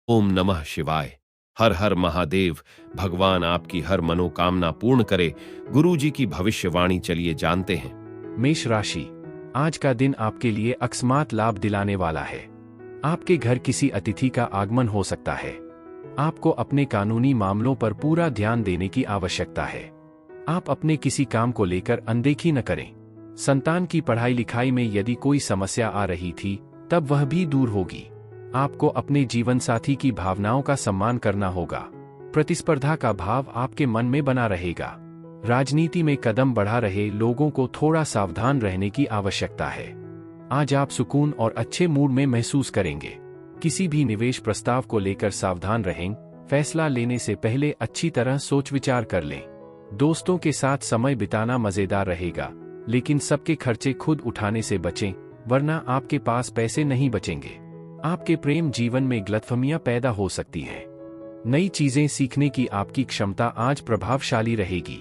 ओम नमः शिवाय। हर हर महादेव। भगवान आपकी हर मनोकामना पूर्ण करे। गुरु जी की भविष्यवाणी चलिए जानते हैं। मेष राशि, आज का दिन आपके लिए अकस्मात लाभ दिलाने वाला है। आपके घर किसी अतिथि का आगमन हो सकता है। आपको अपने कानूनी मामलों पर पूरा ध्यान देने की आवश्यकता है। आप अपने किसी काम को लेकर अनदेखी न करें। संतान की पढ़ाई लिखाई में यदि कोई समस्या आ रही थी, तब वह भी दूर होगी। आपको अपने जीवन साथी की भावनाओं का सम्मान करना होगा। प्रतिस्पर्धा का भाव आपके मन में बना रहेगा। राजनीति में कदम बढ़ा रहे लोगों को थोड़ा सावधान रहने की आवश्यकता है। आज आप सुकून और अच्छे मूड में महसूस करेंगे। किसी भी निवेश प्रस्ताव को लेकर सावधान रहें। फैसला लेने से पहले अच्छी तरह सोच विचार कर लें। दोस्तों के साथ समय बिताना मजेदार रहेगा, लेकिन सबके खर्चे खुद उठाने से बचें, वरना आपके पास पैसे नहीं बचेंगे। आपके प्रेम जीवन में गलतफहमियां पैदा हो सकती हैं। नई चीजें सीखने की आपकी क्षमता आज प्रभावशाली रहेगी।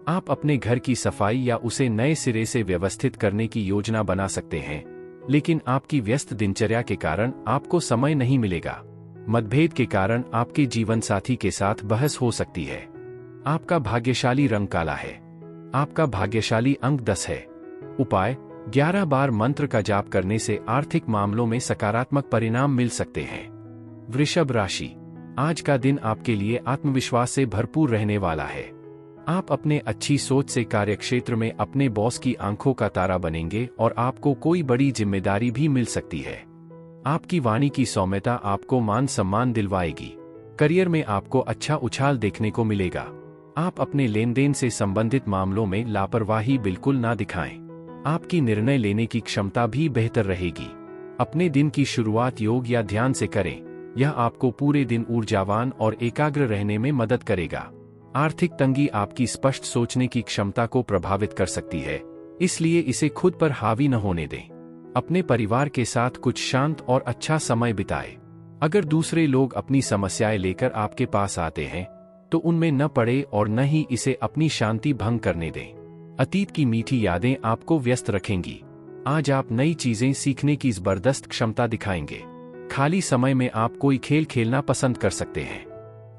आप अपने घर की सफाई या उसे नए सिरे से व्यवस्थित करने की योजना बना सकते हैं, लेकिन आपकी व्यस्त दिनचर्या के कारण आपको समय नहीं मिलेगा। मतभेद के कारण आपके जीवन साथी के साथ बहस हो सकती है। आपका भाग्यशाली रंग काला है। आपका भाग्यशाली अंक 10 है। उपाय: 11 बार मंत्र का जाप करने से आर्थिक मामलों में सकारात्मक परिणाम मिल सकते हैं। वृषभ राशि, आज का दिन आपके लिए आत्मविश्वास से भरपूर रहने वाला है। आप अपने अच्छी सोच से कार्यक्षेत्र में अपने बॉस की आंखों का तारा बनेंगे और आपको कोई बड़ी जिम्मेदारी भी मिल सकती है। आपकी वाणी की सौम्यता आपको मान सम्मान दिलवाएगी। करियर में आपको अच्छा उछाल देखने को मिलेगा। आप अपने लेन देन से संबंधित मामलों में लापरवाही बिल्कुल ना दिखाएं। आपकी निर्णय लेने की क्षमता भी बेहतर रहेगी। अपने दिन की शुरुआत योग या ध्यान से करें। यह आपको पूरे दिन ऊर्जावान और एकाग्र रहने में मदद करेगा। आर्थिक तंगी आपकी स्पष्ट सोचने की क्षमता को प्रभावित कर सकती है, इसलिए इसे खुद पर हावी न होने दें। अपने परिवार के साथ कुछ शांत और अच्छा समय बिताएं। अगर दूसरे लोग अपनी समस्याएं लेकर आपके पास आते हैं, तो उनमें न पड़े और न ही इसे अपनी शांति भंग करने दें। अतीत की मीठी यादें आपको व्यस्त रखेंगी। आज आप नई चीजें सीखने की जबरदस्त क्षमता दिखाएंगे। खाली समय में आप कोई खेल खेलना पसंद कर सकते हैं।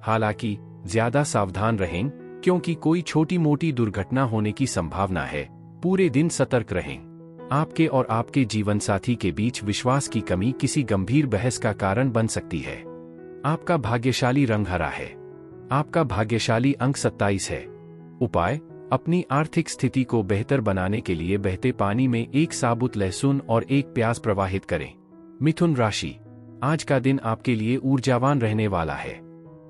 हालांकि ज्यादा सावधान रहें, क्योंकि कोई छोटी मोटी दुर्घटना होने की संभावना है। पूरे दिन सतर्क रहें। आपके और आपके जीवन साथी के बीच विश्वास की कमी किसी गंभीर बहस का कारण बन सकती है। आपका भाग्यशाली रंग हरा है। आपका भाग्यशाली अंक 27 है। उपाय: अपनी आर्थिक स्थिति को बेहतर बनाने के लिए बहते पानी में एक साबुत लहसुन और एक प्याज प्रवाहित करें। मिथुन राशि, आज का दिन आपके लिए ऊर्जावान रहने वाला है।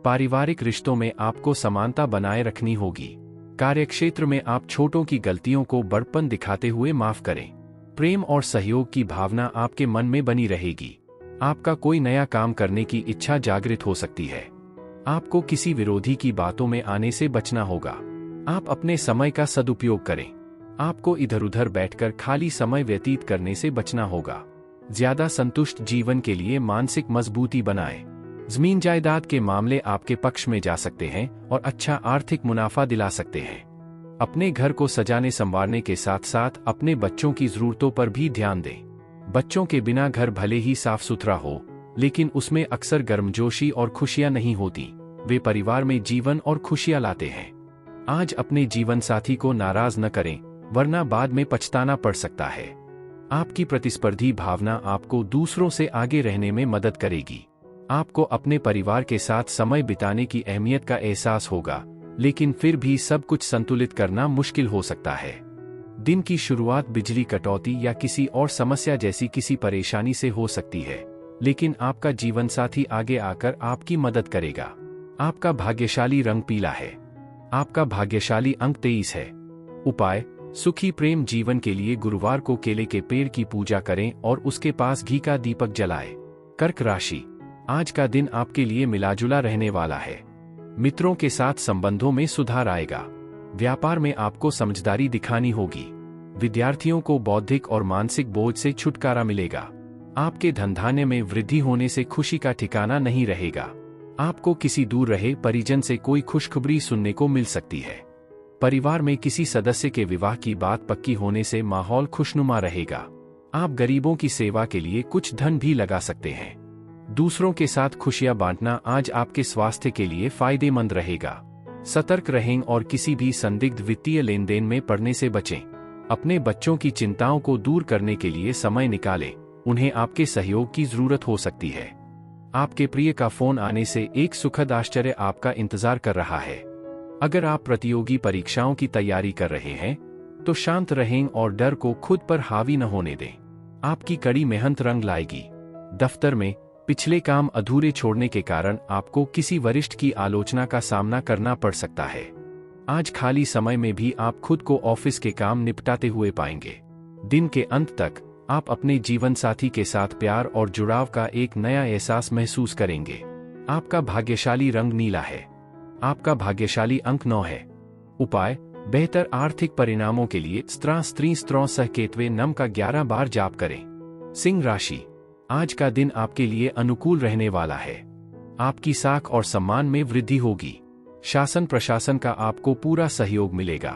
पारिवारिक रिश्तों में आपको समानता बनाए रखनी होगी। कार्यक्षेत्र में आप छोटों की गलतियों को बड़पन दिखाते हुए माफ करें। प्रेम और सहयोग की भावना आपके मन में बनी रहेगी। आपका कोई नया काम करने की इच्छा जागृत हो सकती है। आपको किसी विरोधी की बातों में आने से बचना होगा। आप अपने समय का सदुपयोग करें। आपको इधर उधर बैठकर खाली समय व्यतीत करने से बचना होगा। ज्यादा संतुष्ट जीवन के लिए मानसिक मजबूती बनाएं। जमीन जायदाद के मामले आपके पक्ष में जा सकते हैं और अच्छा आर्थिक मुनाफा दिला सकते हैं। अपने घर को सजाने संवारने के साथ साथ अपने बच्चों की जरूरतों पर भी ध्यान दें। बच्चों के बिना घर भले ही साफ सुथरा हो, लेकिन उसमें अक्सर गर्मजोशी और खुशियां नहीं होती। वे परिवार में जीवन और खुशियां लाते हैं। आज अपने जीवन साथी को नाराज न करें, वरना बाद में पछताना पड़ सकता है। आपकी प्रतिस्पर्धी भावना आपको दूसरों से आगे रहने में मदद करेगी। आपको अपने परिवार के साथ समय बिताने की अहमियत का एहसास होगा, लेकिन फिर भी सब कुछ संतुलित करना मुश्किल हो सकता है। दिन की शुरुआत बिजली कटौती या किसी और समस्या जैसी किसी परेशानी से हो सकती है, लेकिन आपका जीवन साथी आगे आकर आपकी मदद करेगा। आपका भाग्यशाली रंग पीला है। आपका भाग्यशाली अंक 23 है। उपाय: सुखी प्रेम जीवन के लिए गुरुवार को केले के पेड़ की पूजा करें और उसके पास घी का दीपक जलाएं। कर्क राशि, आज का दिन आपके लिए मिलाजुला रहने वाला है। मित्रों के साथ संबंधों में सुधार आएगा। व्यापार में आपको समझदारी दिखानी होगी। विद्यार्थियों को बौद्धिक और मानसिक बोझ से छुटकारा मिलेगा। आपके धंधाने में वृद्धि होने से खुशी का ठिकाना नहीं रहेगा। आपको किसी दूर रहे परिजन से कोई खुशखबरी सुनने को मिल सकती है। परिवार में किसी सदस्य के विवाह की बात पक्की होने से माहौल खुशनुमा रहेगा। आप गरीबों की सेवा के लिए कुछ धन भी लगा सकते हैं। दूसरों के साथ खुशियां बांटना आज आपके स्वास्थ्य के लिए फायदेमंद रहेगा। सतर्क रहें और किसी भी संदिग्ध वित्तीय लेनदेन में पड़ने से बचें। अपने बच्चों की चिंताओं को दूर करने के लिए समय निकालें, उन्हें आपके सहयोग की जरूरत हो सकती है। आपके प्रिय का फोन आने से एक सुखद आश्चर्य आपका इंतजार कर रहा है। अगर आप प्रतियोगी परीक्षाओं की तैयारी कर रहे हैं तो शांत रहें और डर को खुद पर हावी न होने दें। आपकी कड़ी मेहनत रंग लाएगी। दफ्तर में पिछले काम अधूरे छोड़ने के कारण आपको किसी वरिष्ठ की आलोचना का सामना करना पड़ सकता है। आज खाली समय में भी आप खुद को ऑफिस के काम निपटाते हुए पाएंगे। दिन के अंत तक आप अपने जीवन साथी के साथ प्यार और जुड़ाव का एक नया एहसास महसूस करेंगे। आपका भाग्यशाली रंग नीला है। आपका भाग्यशाली अंक 9 है। उपाय: बेहतर आर्थिक परिणामों के लिए स्त्री सह केतवे नम का 11 बार जाप करें। सिंह राशि, आज का दिन आपके लिए अनुकूल रहने वाला है। आपकी साख और सम्मान में वृद्धि होगी। शासन प्रशासन का आपको पूरा सहयोग मिलेगा।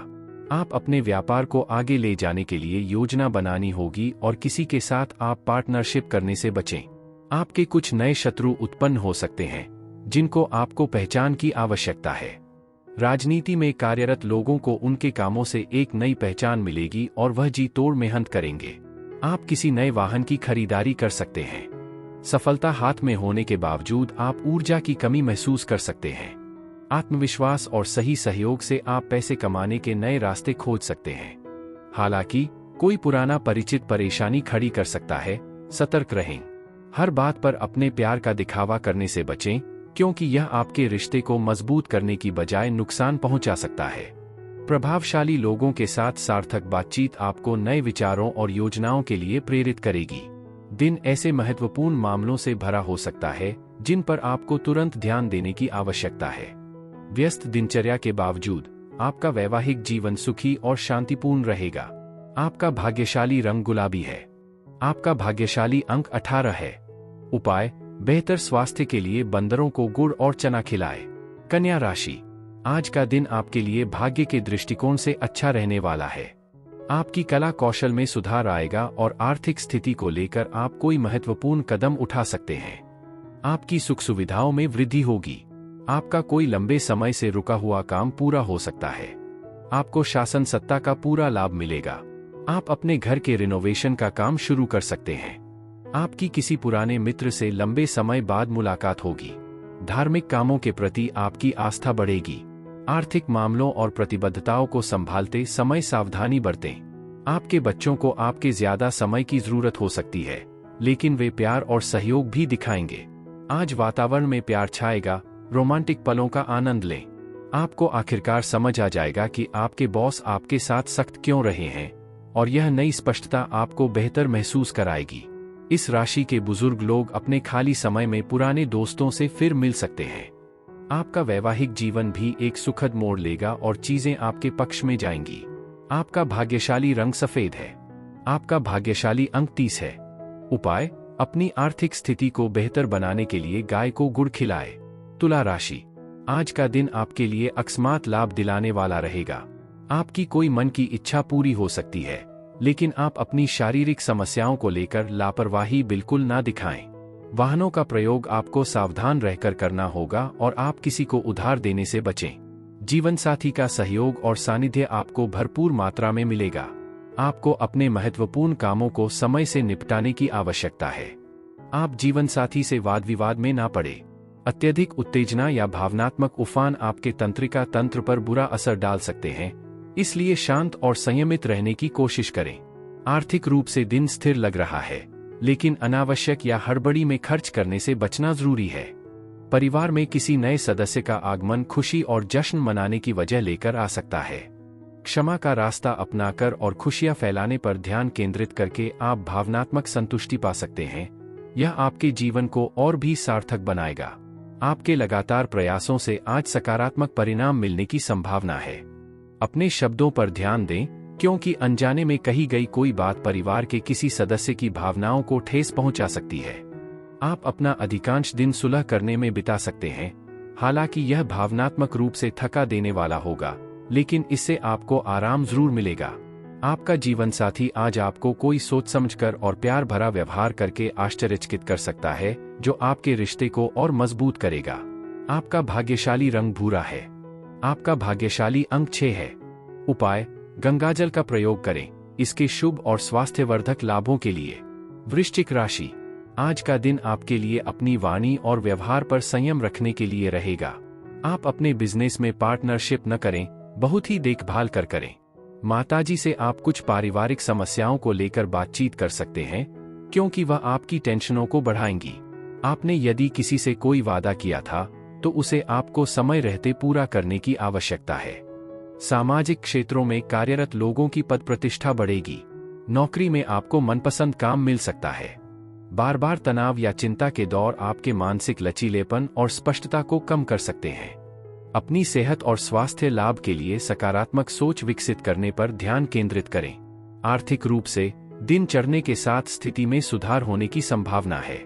आप अपने व्यापार को आगे ले जाने के लिए योजना बनानी होगी और किसी के साथ आप पार्टनरशिप करने से बचें। आपके कुछ नए शत्रु उत्पन्न हो सकते हैं जिनको आपको पहचान की आवश्यकता है। राजनीति में कार्यरत लोगों को उनके कामों से एक नई पहचान मिलेगी और वह जी तोड़ मेहनत करेंगे। आप किसी नए वाहन की खरीदारी कर सकते हैं। सफलता हाथ में होने के बावजूद आप ऊर्जा की कमी महसूस कर सकते हैं। आत्मविश्वास और सही सहयोग से आप पैसे कमाने के नए रास्ते खोज सकते हैं। हालांकि कोई पुराना परिचित परेशानी खड़ी कर सकता है, सतर्क रहें। हर बात पर अपने प्यार का दिखावा करने से बचें, क्योंकि यह आपके रिश्ते को मजबूत करने की बजाय नुकसान पहुंचा सकता है। प्रभावशाली लोगों के साथ सार्थक बातचीत आपको नए विचारों और योजनाओं के लिए प्रेरित करेगी। दिन ऐसे महत्वपूर्ण मामलों से भरा हो सकता है जिन पर आपको तुरंत ध्यान देने की आवश्यकता है। व्यस्त दिनचर्या के बावजूद आपका वैवाहिक जीवन सुखी और शांतिपूर्ण रहेगा। आपका भाग्यशाली रंग गुलाबी है। आपका भाग्यशाली अंक 18 है। उपाय: बेहतर स्वास्थ्य के लिए बंदरों को गुड़ और चना खिलाएं। कन्या राशि, आज का दिन आपके लिए भाग्य के दृष्टिकोण से अच्छा रहने वाला है। आपकी कला कौशल में सुधार आएगा और आर्थिक स्थिति को लेकर आप कोई महत्वपूर्ण कदम उठा सकते हैं। आपकी सुख सुविधाओं में वृद्धि होगी। आपका कोई लंबे समय से रुका हुआ काम पूरा हो सकता है। आपको शासन सत्ता का पूरा लाभ मिलेगा। आप अपने घर के रिनोवेशन का काम शुरू कर सकते हैं। आपकी किसी पुराने मित्र से लंबे समय बाद मुलाकात होगी। धार्मिक कामों के प्रति आपकी आस्था बढ़ेगी। आर्थिक मामलों और प्रतिबद्धताओं को संभालते समय सावधानी बरतें। आपके बच्चों को आपके ज्यादा समय की जरूरत हो सकती है, लेकिन वे प्यार और सहयोग भी दिखाएंगे। आज वातावरण में प्यार छाएगा। रोमांटिक पलों का आनंद लें। आपको आखिरकार समझ आ जाएगा कि आपके बॉस आपके साथ सख्त क्यों रहे हैं, और यह नई स्पष्टता आपको बेहतर महसूस कराएगी। इस राशि के बुजुर्ग लोग अपने खाली समय में पुराने दोस्तों से फिर मिल सकते हैं। आपका वैवाहिक जीवन भी एक सुखद मोड़ लेगा और चीजें आपके पक्ष में जाएंगी। आपका भाग्यशाली रंग सफेद है। आपका भाग्यशाली अंक 30 है। उपाय: अपनी आर्थिक स्थिति को बेहतर बनाने के लिए गाय को गुड़ खिलाएं। तुला राशि, आज का दिन आपके लिए अकस्मात लाभ दिलाने वाला रहेगा। आपकी कोई मन की इच्छा पूरी हो सकती है, लेकिन आप अपनी शारीरिक समस्याओं को लेकर लापरवाही बिल्कुल ना दिखाएं। वाहनों का प्रयोग आपको सावधान रहकर करना होगा और आप किसी को उधार देने से बचें। जीवन साथी का सहयोग और सानिध्य आपको भरपूर मात्रा में मिलेगा। आपको अपने महत्वपूर्ण कामों को समय से निपटाने की आवश्यकता है। आप जीवन साथी से वाद विवाद में ना पड़े। अत्यधिक उत्तेजना या भावनात्मक उफान आपके तंत्रिका तंत्र पर बुरा असर डाल सकते हैं, इसलिए शांत और संयमित रहने की कोशिश करें। आर्थिक रूप से दिन स्थिर लग रहा है, लेकिन अनावश्यक या हड़बड़ी में खर्च करने से बचना जरूरी है। परिवार में किसी नए सदस्य का आगमन खुशी और जश्न मनाने की वजह लेकर आ सकता है। क्षमा का रास्ता अपनाकर और खुशियां फैलाने पर ध्यान केंद्रित करके आप भावनात्मक संतुष्टि पा सकते हैं। यह आपके जीवन को और भी सार्थक बनाएगा। आपके लगातार प्रयासों से आज सकारात्मक परिणाम मिलने की संभावना है। अपने शब्दों पर ध्यान दें, क्योंकि अनजाने में कही गई कोई बात परिवार के किसी सदस्य की भावनाओं को ठेस पहुंचा सकती है। आप अपना अधिकांश दिन सुलह करने में बिता सकते हैं। हालांकि यह भावनात्मक रूप से थका देने वाला होगा, लेकिन इससे आपको आराम जरूर मिलेगा। आपका जीवन साथी आज आपको कोई सोच समझकर और प्यार भरा व्यवहार करके आश्चर्यचकित कर सकता है, जो आपके रिश्ते को और मजबूत करेगा। आपका भाग्यशाली रंग भूरा है। आपका भाग्यशाली अंक 6 है। उपाय: गंगाजल का प्रयोग करें, इसके शुभ और स्वास्थ्यवर्धक लाभों के लिए। वृश्चिक राशि, आज का दिन आपके लिए अपनी वाणी और व्यवहार पर संयम रखने के लिए रहेगा। आप अपने बिजनेस में पार्टनरशिप न करें, बहुत ही देखभाल कर करें। माताजी से आप कुछ पारिवारिक समस्याओं को लेकर बातचीत कर सकते हैं, क्योंकि वह आपकी टेंशनों को बढ़ाएंगी। आपने यदि किसी से कोई वादा किया था, तो उसे आपको समय रहते पूरा करने की आवश्यकता है। सामाजिक क्षेत्रों में कार्यरत लोगों की पद प्रतिष्ठा बढ़ेगी। नौकरी में आपको मनपसंद काम मिल सकता है। बार बार तनाव या चिंता के दौर आपके मानसिक लचीलेपन और स्पष्टता को कम कर सकते हैं। अपनी सेहत और स्वास्थ्य लाभ के लिए सकारात्मक सोच विकसित करने पर ध्यान केंद्रित करें। आर्थिक रूप से दिन चढ़ने के साथ स्थिति में सुधार होने की संभावना है।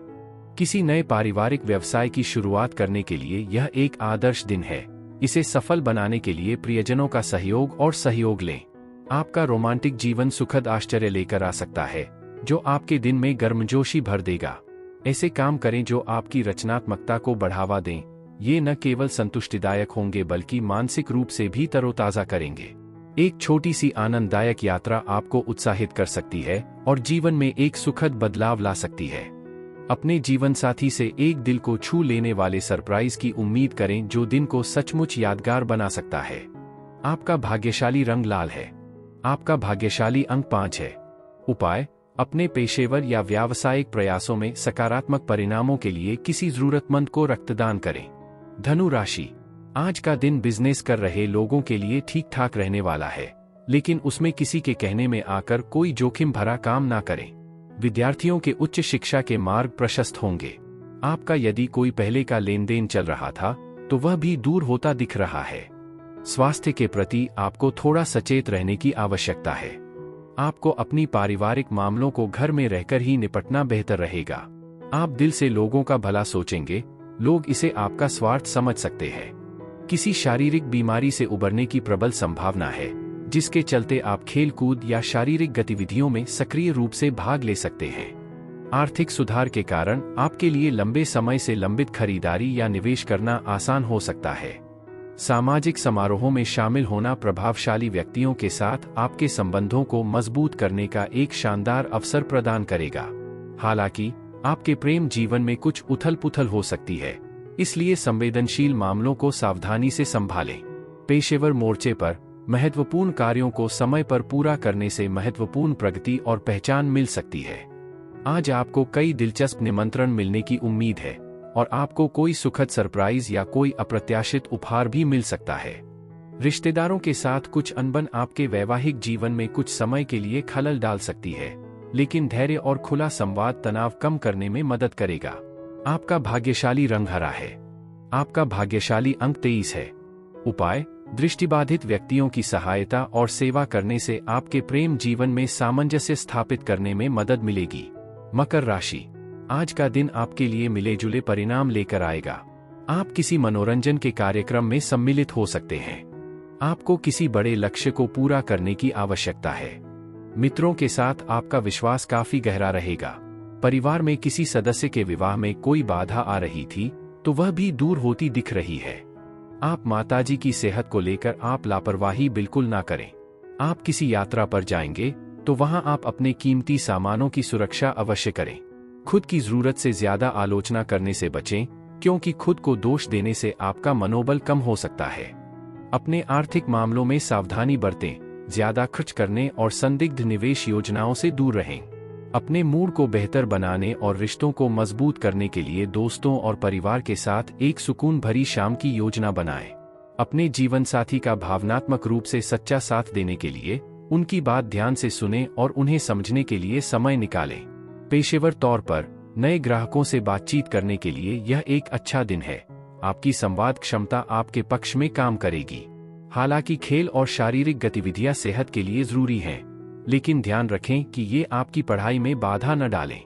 किसी नए पारिवारिक व्यवसाय की शुरुआत करने के लिए यह एक आदर्श दिन है। इसे सफल बनाने के लिए प्रियजनों का सहयोग और सहयोग लें। आपका रोमांटिक जीवन सुखद आश्चर्य लेकर आ सकता है, जो आपके दिन में गर्मजोशी भर देगा। ऐसे काम करें जो आपकी रचनात्मकता को बढ़ावा दें। ये न केवल संतुष्टिदायक होंगे बल्कि मानसिक रूप से भी तरोताजा करेंगे। एक छोटी सी आनंददायक यात्रा आपको उत्साहित कर सकती है और जीवन में एक सुखद बदलाव ला सकती है। अपने जीवन साथी से एक दिल को छू लेने वाले सरप्राइज की उम्मीद करें, जो दिन को सचमुच यादगार बना सकता है। आपका भाग्यशाली रंग लाल है। आपका भाग्यशाली अंक 5 है। उपाय: अपने पेशेवर या व्यावसायिक प्रयासों में सकारात्मक परिणामों के लिए किसी जरूरतमंद को रक्तदान करें। धनु राशि, आज का दिन बिजनेस कर रहे लोगों के लिए ठीक ठाक रहने वाला है, लेकिन उसमें किसी के कहने में आकर कोई जोखिम भरा काम ना करें। विद्यार्थियों के उच्च शिक्षा के मार्ग प्रशस्त होंगे। आपका यदि कोई पहले का लेन देन चल रहा था, तो वह भी दूर होता दिख रहा है। स्वास्थ्य के प्रति आपको थोड़ा सचेत रहने की आवश्यकता है। आपको अपनी पारिवारिक मामलों को घर में रहकर ही निपटना बेहतर रहेगा। आप दिल से लोगों का भला सोचेंगे, लोग इसे आपका स्वार्थ समझ सकते हैं। किसी शारीरिक बीमारी से उबरने की प्रबल संभावना है, जिसके चलते आप खेल कूद या शारीरिक गतिविधियों में सक्रिय रूप से भाग ले सकते हैं। आर्थिक सुधार के कारण आपके लिए लंबे समय से लंबित खरीदारी या निवेश करना आसान हो सकता है। सामाजिक समारोहों में शामिल होना प्रभावशाली व्यक्तियों के साथ आपके संबंधों को मजबूत करने का एक शानदार अवसर प्रदान करेगा। हालांकि आपके प्रेम जीवन में कुछ उथल-पुथल हो सकती है, इसलिए संवेदनशील मामलों को सावधानी से संभालें। पेशेवर मोर्चे पर महत्वपूर्ण कार्यों को समय पर पूरा करने से महत्वपूर्ण प्रगति और पहचान मिल सकती है। आज आपको कई दिलचस्प निमंत्रण मिलने की उम्मीद है और आपको कोई सुखद सरप्राइज या कोई अप्रत्याशित उपहार भी मिल सकता है। रिश्तेदारों के साथ कुछ अनबन आपके वैवाहिक जीवन में कुछ समय के लिए खलल डाल सकती है, लेकिन धैर्य और खुला संवाद तनाव कम करने में मदद करेगा। आपका भाग्यशाली रंग हरा है। आपका भाग्यशाली अंक 23 है। उपाय: दृष्टिबाधित व्यक्तियों की सहायता और सेवा करने से आपके प्रेम जीवन में सामंजस्य स्थापित करने में मदद मिलेगी। मकर राशि, आज का दिन आपके लिए मिले जुले परिणाम लेकर आएगा। आप किसी मनोरंजन के कार्यक्रम में सम्मिलित हो सकते हैं। आपको किसी बड़े लक्ष्य को पूरा करने की आवश्यकता है। मित्रों के साथ आपका विश्वास काफी गहरा रहेगा। परिवार में किसी सदस्य के विवाह में कोई बाधा आ रही थी, तो वह भी दूर होती दिख रही है। आप माताजी की सेहत को लेकर आप लापरवाही बिल्कुल ना करें। आप किसी यात्रा पर जाएंगे, तो वहां आप अपने कीमती सामानों की सुरक्षा अवश्य करें। खुद की जरूरत से ज्यादा आलोचना करने से बचें, क्योंकि खुद को दोष देने से आपका मनोबल कम हो सकता है। अपने आर्थिक मामलों में सावधानी बरतें, ज्यादा खर्च करने और संदिग्ध निवेश योजनाओं से दूर रहें। अपने मूड को बेहतर बनाने और रिश्तों को मजबूत करने के लिए दोस्तों और परिवार के साथ एक सुकून भरी शाम की योजना बनाएं। अपने जीवन साथी का भावनात्मक रूप से सच्चा साथ देने के लिए उनकी बात ध्यान से सुनें और उन्हें समझने के लिए समय निकालें। पेशेवर तौर पर नए ग्राहकों से बातचीत करने के लिए यह एक अच्छा दिन है। आपकी संवाद क्षमता आपके पक्ष में काम करेगी। हालांकि खेल और शारीरिक गतिविधियां सेहत के लिए जरूरी हैं, लेकिन ध्यान रखें कि ये आपकी पढ़ाई में बाधा न डालें।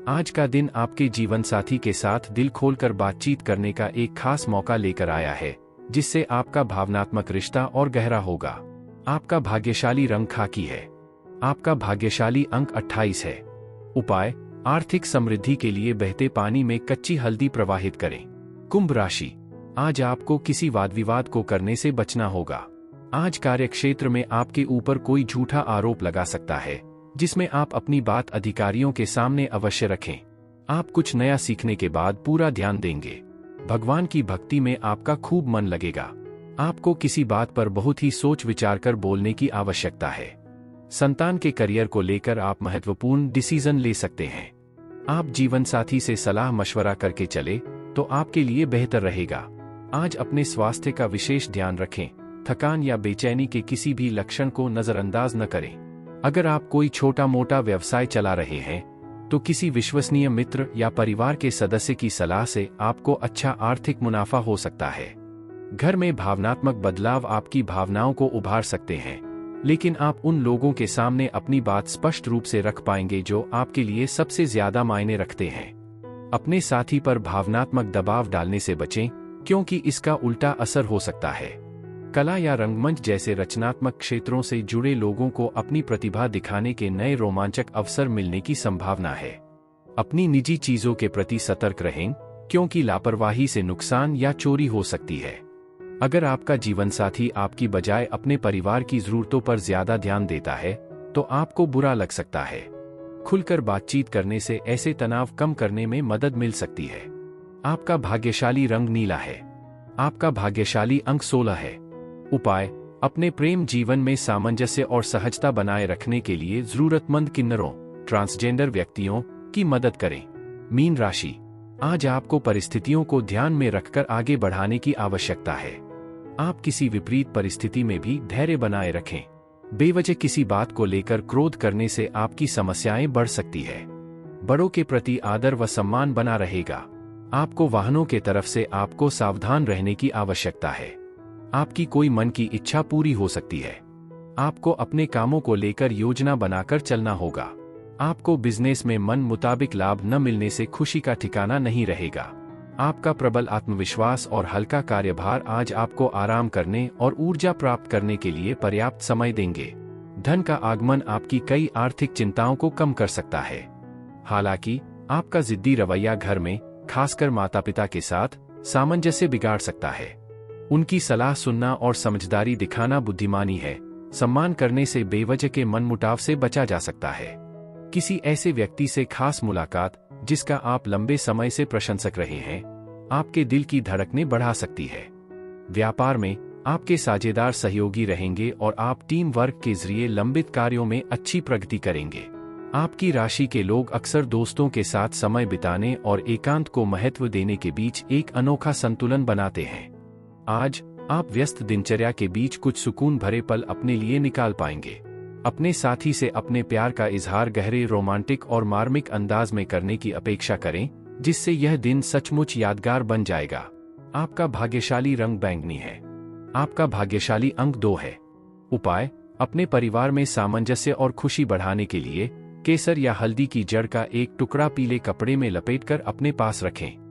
आज का दिन आपके जीवन साथी के साथ दिल खोलकर बातचीत करने का एक खास मौका लेकर आया है, जिससे आपका भावनात्मक रिश्ता और गहरा होगा। आपका भाग्यशाली रंग खाकी है। आपका भाग्यशाली अंक 28 है। उपाय: आर्थिक समृद्धि के लिए बहते पानी में कच्ची हल्दी प्रवाहित करें। कुंभ राशि, आज आपको किसी वाद विवाद को करने से बचना होगा। आज कार्यक्षेत्र में आपके ऊपर कोई झूठा आरोप लगा सकता है, जिसमें आप अपनी बात अधिकारियों के सामने अवश्य रखें। आप कुछ नया सीखने के बाद पूरा ध्यान देंगे। भगवान की भक्ति में आपका खूब मन लगेगा। आपको किसी बात पर बहुत ही सोच विचार कर बोलने की आवश्यकता है। संतान के करियर को लेकर आप महत्वपूर्ण डिसीजन ले सकते हैं। आप जीवन साथी से सलाह मशवरा करके चले तो आपके लिए बेहतर रहेगा। आज अपने स्वास्थ्य का विशेष ध्यान रखें। थकान या बेचैनी के किसी भी लक्षण को नजरअंदाज न करें। अगर आप कोई छोटा मोटा व्यवसाय चला रहे हैं तो किसी विश्वसनीय मित्र या परिवार के सदस्य की सलाह से आपको अच्छा आर्थिक मुनाफा हो सकता है। घर में भावनात्मक बदलाव आपकी भावनाओं को उभार सकते हैं, लेकिन आप उन लोगों के सामने अपनी बात स्पष्ट रूप से रख पाएंगे जो आपके लिए सबसे ज्यादा मायने रखते हैं। अपने साथी पर भावनात्मक दबाव डालने से बचें, क्योंकि इसका उल्टा असर हो सकता है। कला या रंगमंच जैसे रचनात्मक क्षेत्रों से जुड़े लोगों को अपनी प्रतिभा दिखाने के नए रोमांचक अवसर मिलने की संभावना है। अपनी निजी चीजों के प्रति सतर्क रहें, क्योंकि लापरवाही से नुकसान या चोरी हो सकती है। अगर आपका जीवनसाथी आपकी बजाय अपने परिवार की जरूरतों पर ज्यादा ध्यान देता है तो आपको बुरा लग सकता है। खुलकर बातचीत करने से ऐसे तनाव कम करने में मदद मिल सकती है। आपका भाग्यशाली रंग नीला है। आपका भाग्यशाली अंक 16 है। उपाय, अपने प्रेम जीवन में सामंजस्य और सहजता बनाए रखने के लिए जरूरतमंद किन्नरों, ट्रांसजेंडर व्यक्तियों की मदद करें। मीन राशि, आज आपको परिस्थितियों को ध्यान में रखकर आगे बढ़ाने की आवश्यकता है। आप किसी विपरीत परिस्थिति में भी धैर्य बनाए रखें। बेवजह किसी बात को लेकर क्रोध करने से आपकी समस्याएं बढ़ सकती है। बड़ों के प्रति आदर व सम्मान बना रहेगा। आपको वाहनों के तरफ से आपको सावधान रहने की आवश्यकता है। आपकी कोई मन की इच्छा पूरी हो सकती है। आपको अपने कामों को लेकर योजना बनाकर चलना होगा। आपको बिजनेस में मन मुताबिक लाभ न मिलने से खुशी का ठिकाना नहीं रहेगा। आपका प्रबल आत्मविश्वास और हल्का कार्यभार आज आपको आराम करने और ऊर्जा प्राप्त करने के लिए पर्याप्त समय देंगे। धन का आगमन आपकी कई आर्थिक चिंताओं को कम कर सकता है। हालांकि आपका जिद्दी रवैया घर में, खासकर माता पिता के साथ, सामंजस्य बिगाड़ सकता है। उनकी सलाह सुनना और समझदारी दिखाना बुद्धिमानी है। सम्मान करने से बेवजह के मनमुटाव से बचा जा सकता है। किसी ऐसे व्यक्ति से खास मुलाकात जिसका आप लंबे समय से प्रशंसक रहे हैं, आपके दिल की धड़कनें बढ़ा सकती है। व्यापार में आपके साझेदार सहयोगी रहेंगे और आप टीम वर्क के जरिए लंबित कार्यों में अच्छी प्रगति करेंगे। आपकी राशि के लोग अक्सर दोस्तों के साथ समय बिताने और एकांत को महत्व देने के बीच एक अनोखा संतुलन बनाते हैं। आज आप व्यस्त दिनचर्या के बीच कुछ सुकून भरे पल अपने लिए निकाल पाएंगे। अपने साथी से अपने प्यार का इजहार गहरे, रोमांटिक और मार्मिक अंदाज में करने की अपेक्षा करें, जिससे यह दिन सचमुच यादगार बन जाएगा। आपका भाग्यशाली रंग बैंगनी है। आपका भाग्यशाली अंक 2 है। उपाय, अपने परिवार में सामंजस्य और खुशी बढ़ाने के लिए केसर या हल्दी की जड़ का एक टुकड़ा पीले कपड़े में लपेटकर अपने पास रखें।